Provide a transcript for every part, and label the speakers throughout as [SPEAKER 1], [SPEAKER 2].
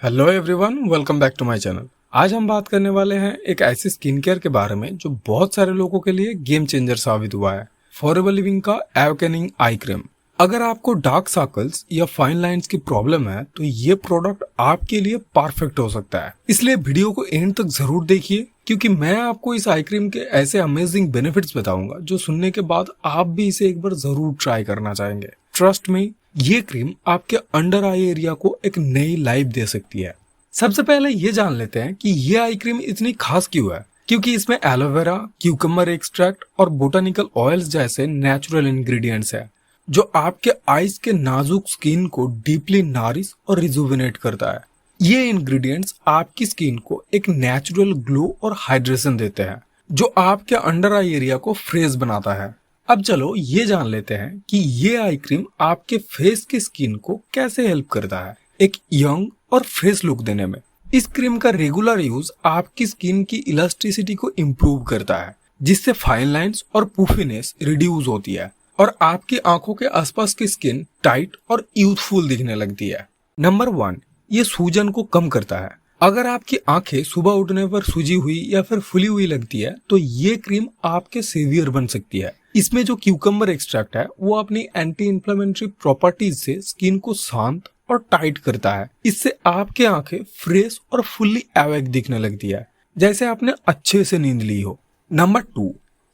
[SPEAKER 1] Hello everyone, welcome back to my channel. आज हम बात करने वाले हैं एक ऐसी स्किन केयर के बारे में जो बहुत सारे लोगों के लिए गेम चेंजर साबित हुआ है। फॉरएवर लिविंग का अवेकनिंग आई क्रीम। अगर आपको डार्क सर्कल्स या फाइन लाइंस की प्रॉब्लम है तो ये प्रोडक्ट आपके लिए परफेक्ट हो सकता है। इसलिए वीडियो को एंड तक जरूर देखिए, क्योंकि मैं आपको इस आई क्रीम के ऐसे अमेजिंग बेनिफिट्स बताऊंगा जो सुनने के बाद आप भी इसे एक बार जरूर ट्राई करना चाहेंगे। ट्रस्ट मी, ये क्रीम आपके अंडर आई एरिया को एक नई लाइफ दे सकती है। सबसे पहले ये जान लेते हैं कि ये आई क्रीम इतनी खास क्यों है। क्योंकि इसमें एलोवेरा, क्यूकम्बर एक्सट्रैक्ट और बोटानिकल ऑयल्स जैसे नेचुरल इंग्रेडिएंट्स है, जो आपके आईज के नाजुक स्किन को डीपली नारिश और रिजुविनेट करता है। ये इंग्रेडिएंट्स आपकी स्किन को एक नेचुरल ग्लो और हाइड्रेशन देते हैं, जो आपके अंडर आई एरिया को फ्रेश बनाता है। अब चलो ये जान लेते हैं कि ये आई क्रीम आपके फेस की स्किन को कैसे हेल्प करता है एक यंग और फ्रेश लुक देने में। इस क्रीम का रेगुलर यूज आपकी स्किन की इलास्टिसिटी को इम्प्रूव करता है, जिससे फाइन लाइंस और पुफीनेस रिड्यूस होती है और आपकी आंखों के आसपास की स्किन टाइट और यूथफुल दिखने लगती है। नंबर 1, ये सूजन को कम करता है। अगर आपकी आंखें सुबह उठने पर सूजी हुई या फिर फुली हुई लगती है तो ये क्रीम आपके सेवियर बन सकती है। इसमें जो क्यूकम्बर एक्सट्रैक्ट है वो अपनी एंटी इंफ्लेमेटरी प्रॉपर्टीज से स्किन को शांत और टाइट करता है। इससे आपके आंखें फ्रेश और फुल्ली अवेक दिखने लगती है, जैसे आपने अच्छे से नींद ली हो। नंबर 2,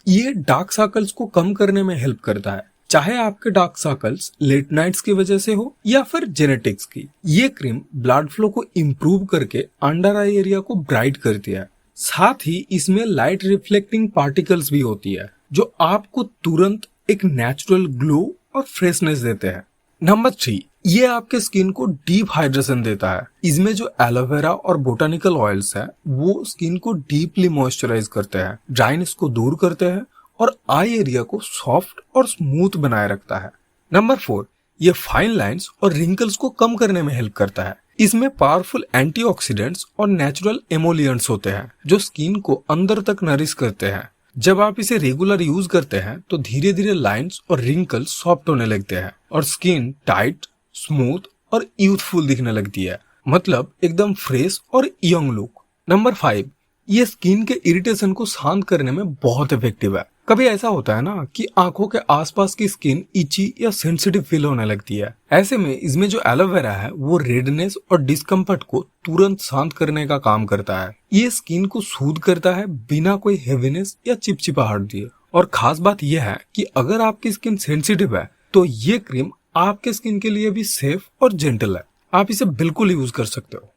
[SPEAKER 1] ये डार्क सर्कल्स को कम करने में हेल्प करता है। चाहे आपके डार्क सर्कल्स लेट नाइट्स की वजह से हो या फिर जेनेटिक्स की, ये क्रीम ब्लड फ्लो को इम्प्रूव करके अंडर आई एरिया को ब्राइट करती है। साथ ही इसमें लाइट रिफ्लेक्टिंग पार्टिकल्स भी होती है, जो आपको तुरंत एक नेचुरल ग्लो और फ्रेशनेस देते हैं। नंबर 3, ये आपके स्किन को डीप हाइड्रेशन देता है। इसमें जो एलोवेरा और बोटानिकल ऑयल्स है वो स्किन को डीपली मॉइस्चराइज करते हैं, ड्राइनेस को दूर करते हैं और आई एरिया को सॉफ्ट और स्मूथ बनाए रखता है। नंबर 4, ये फाइन लाइंस और रिंकल्स को कम करने में हेल्प करता है। इसमें पावरफुल एंटीऑक्सीडेंट्स और नेचुरल एमोलियंट्स होते हैं, जो स्किन को अंदर तक नरिश करते हैं। जब आप इसे रेगुलर यूज करते हैं तो धीरे धीरे लाइंस और रिंकल्स सॉफ्ट होने लगते हैं और स्किन टाइट, स्मूथ और यूथफुल दिखने लगती है, मतलब एकदम फ्रेश और यंग लुक। नंबर 5, ये स्किन के इरिटेशन को शांत करने में बहुत इफेक्टिव है। कभी ऐसा होता है ना कि आंखों के आसपास की स्किन इची या सेंसिटिव फील होने लगती है। ऐसे में इसमें जो एलोवेरा है वो रेडनेस और डिस्कम्फर्ट को तुरंत शांत करने का काम करता है। ये स्किन को सूद करता है बिना कोई हेवीनेस या चिपचिपाहट दिए। और खास बात यह है कि अगर आपकी स्किन सेंसिटिव है तो ये क्रीम आपके स्किन के लिए भी सेफ और जेंटल है। आप इसे बिल्कुल यूज कर सकते हो।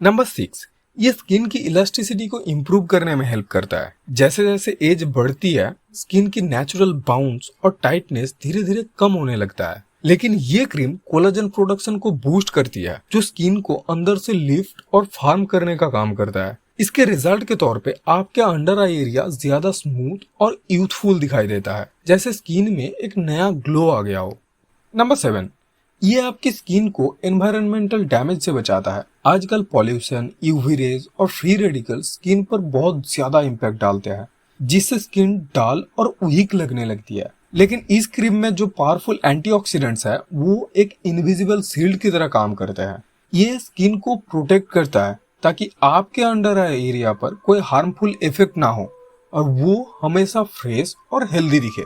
[SPEAKER 1] नंबर 6, ये स्किन की इलास्टिसिटी को इम्प्रूव करने में हेल्प करता है। जैसे जैसे एज बढ़ती है, स्किन की नेचुरल बाउंस और टाइटनेस धीरे धीरे कम होने लगता है। लेकिन ये क्रीम कोलाजन प्रोडक्शन को बूस्ट करती है, जो स्किन को अंदर से लिफ्ट और फार्म करने का काम करता है। इसके रिजल्ट के तौर पे आपके अंडर आई एरिया ज्यादा स्मूथ और यूथफुल दिखाई देता है, जैसे स्किन में एक नया ग्लो आ गया हो। नंबर 7, ये आपकी स्किन को एनवायरमेंटल डैमेज से बचाता है। आजकल पॉल्यूशन, यूवी रेज और फ्री रेडिकल स्किन पर बहुत ज्यादा इम्पैक्ट डालते हैं, जिससे स्किन डल और वीक लगने लगती है। लेकिन इस क्रीम में जो पावरफुल एंटीऑक्सीडेंट्स है वो एक इनविजिबल शील्ड की तरह काम करते हैं। ये स्किन को प्रोटेक्ट करता है ताकि आपके अंडर आई एरिया पर कोई हार्मफुल इफेक्ट ना हो और वो हमेशा फ्रेश और हेल्दी दिखे।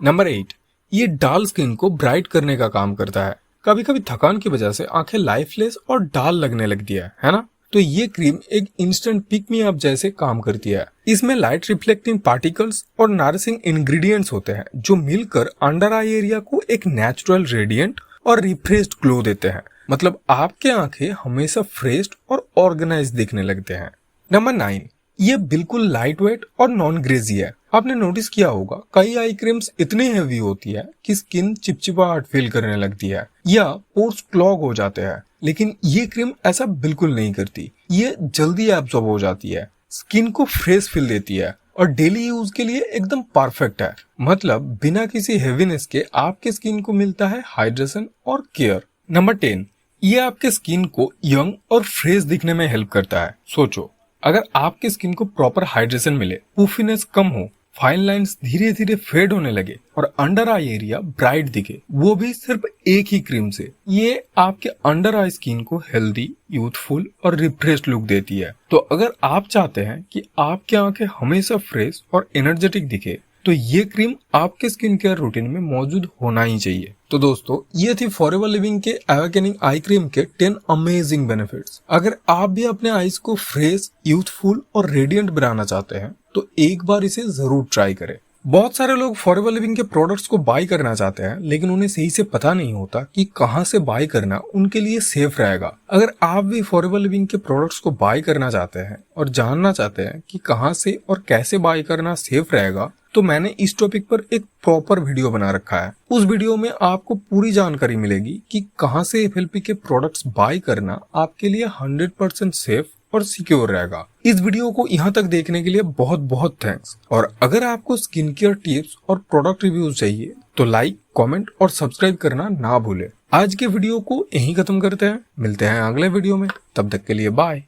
[SPEAKER 1] नंबर 8, ये डाल स्किन को ब्राइट करने का काम करता है। कभी कभी थकान की वजह से आंखें लाइफलेस और डाल लगने लगती है ना? तो ये क्रीम एक इंस्टेंट पिक मी अप जैसे काम करती है। इसमें लाइट रिफ्लेक्टिंग पार्टिकल्स और नरिशिंग इंग्रेडिएंट्स होते हैं, जो मिलकर अंडर आई एरिया को एक नेचुरल रेडिएंट और रिफ्रेश्ड ग्लो देते हैं। मतलब आपके आंखें हमेशा फ्रेश और ऑर्गेनाइज दिखने लगते हैं। नंबर 9, ये बिल्कुल लाइट वेट और नॉन ग्रेजी है। आपने नोटिस किया होगा कई आई क्रीम्स इतनी हेवी होती है कि स्किन चिपचिपाहट फील करने लगती है या पोर्स क्लॉग हो जाते हैं, लेकिन ये क्रीम ऐसा बिल्कुल नहीं करती। ये जल्दी एब्जॉर्ब हो जाती है, स्किन को फ्रेश फील देती है और डेली यूज के लिए एकदम परफेक्ट है। मतलब बिना किसी हेवीनेस के आपके स्किन को मिलता है हाइड्रेशन और केयर। नंबर 10, ये आपके स्किन को यंग और फ्रेश दिखने में हेल्प करता है। सोचो, अगर आपके स्किन को प्रॉपर हाइड्रेशन मिले, पुफीनेस कम हो, फाइन लाइंस धीरे धीरे फेड होने लगे और अंडर आई एरिया ब्राइट दिखे, वो भी सिर्फ एक ही क्रीम से। ये आपके अंडर आई स्किन को हेल्दी, यूथफुल और रिफ्रेश लुक देती है। तो अगर आप चाहते हैं कि आपकी आंखें हमेशा फ्रेश और एनर्जेटिक दिखे तो ये क्रीम आपके स्किन केयर रूटीन में मौजूद होना ही चाहिए। तो दोस्तों, ये थी फॉरएवर लिविंग के अवेकनिंग आई क्रीम के 10 अमेजिंग बेनिफिट्स। अगर आप भी अपने आईज को फ्रेश, यूथफुल और रेडियंट बनाना चाहते हैं तो एक बार इसे जरूर ट्राई करें। बहुत सारे लोग फॉरएवर लिविंग के प्रोडक्ट्स को बाय करना चाहते हैं, लेकिन उन्हें सही से पता नहीं होता कि कहां से बाय करना उनके लिए सेफ रहेगा। अगर आप भी फॉरएवर लिविंग के प्रोडक्ट्स को बाय करना चाहते हैं और जानना चाहते हैं कि कहां से और कैसे बाय करना सेफ रहेगा, तो मैंने इस टॉपिक पर एक प्रॉपर वीडियो बना रखा है। उस वीडियो में आपको पूरी जानकारी मिलेगी कि कहां से FLP के प्रोडक्ट्स बाय करना आपके लिए 100% सेफ और सिक्योर रहेगा। इस वीडियो को यहाँ तक देखने के लिए बहुत बहुत थैंक्स। और अगर आपको स्किन केयर टिप्स और प्रोडक्ट रिव्यूज चाहिए तो लाइक, कमेंट और सब्सक्राइब करना ना भूले। आज के वीडियो को यहीं खत्म करते हैं, मिलते हैं अगले वीडियो में, तब तक के लिए बाय।